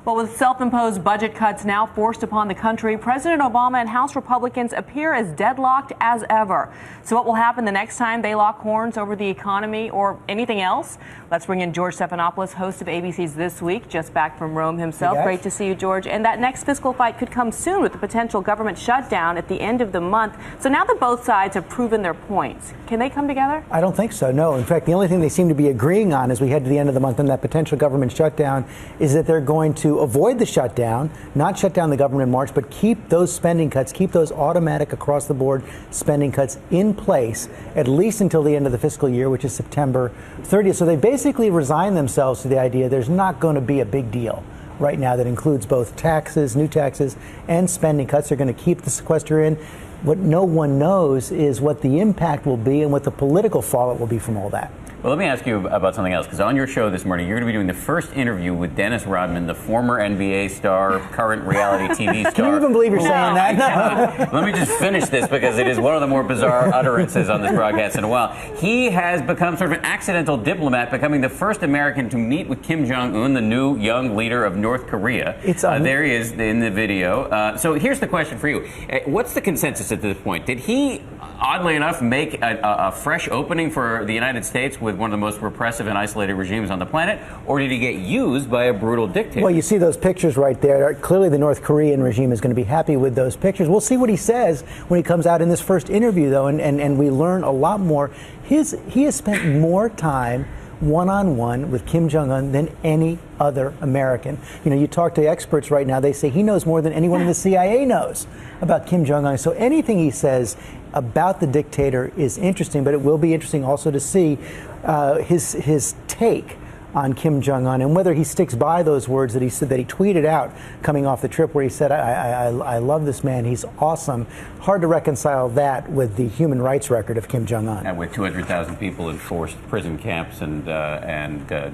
Well, with self-imposed budget cuts now forced upon the country, President Obama and House Republicans appear as deadlocked as ever. So what will happen the next time they lock horns over the economy or anything else? Let's bring in George Stephanopoulos, host of ABC's This Week, just back from Rome himself. Hey, great to see you, George. And that next fiscal fight could come soon with the potential government shutdown at the end of the month. So now that both sides have proven their points, can they come together? I don't think so, no. In fact, the only thing they seem to be agreeing on as we head to the end of the month on that potential government shutdown is that they're going to avoid the shutdown, not shut down the government in March, but keep those spending cuts, keep those automatic across-the-board spending cuts in place at least until the end of the fiscal year, which is September 30th. So they basically resign themselves to the idea there's not going to be a big deal right now that includes both taxes, new taxes, and spending cuts. They're going to keep the sequester in. What no one knows is what the impact will be and what the political fallout will be from all that. Well, let me ask you about something else, because on your show this morning, you're going to be doing the first interview with Dennis Rodman, the former NBA star, current reality TV star. Can you even believe you're saying that? Let me just finish this, because it is one of the more bizarre utterances on this broadcast in a while. He has become sort of an accidental diplomat, becoming the first American to meet with Kim Jong-un, the new young leader of North Korea. There he is in the video. So here's the question for you. What's the consensus at this point? Did he, oddly enough, make a fresh opening for the United States with one of the most repressive and isolated regimes on the planet, or did he get used by a brutal dictator? Well, you see those pictures right there. Clearly the North Korean regime is going to be happy with those pictures. We'll see what he says when he comes out in this first interview, though, and we learn a lot more. He has spent more time one-on-one with Kim Jong-un than any other American. You know, you talk to experts right now, they say he knows more than anyone in the CIA knows about Kim Jong-un. So anything he says about the dictator is interesting, but it will be interesting also to see his take on Kim Jong-un and whether he sticks by those words that he said, that he tweeted out coming off the trip, where he said, I love this man, he's awesome. Hard to reconcile that with the human rights record of Kim Jong-un. And with 200,000 people in forced prison camps and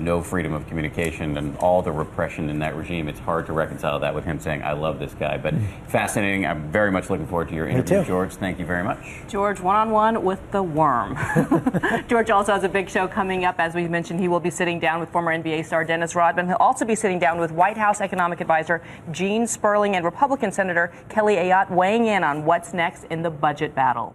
no freedom of communication and all the repression in that regime, it's hard to reconcile that with him saying, I love this guy. But fascinating. I'm very much looking forward to your interview, George. Thank you very much. George, one-on-one with the worm. George also has a big show coming up. As we mentioned, he will be sitting down with former NBA star Dennis Rodman. He'll also be sitting down with White House economic advisor Gene Sperling and Republican Senator Kelly Ayotte, weighing in on what's next in the budget battle.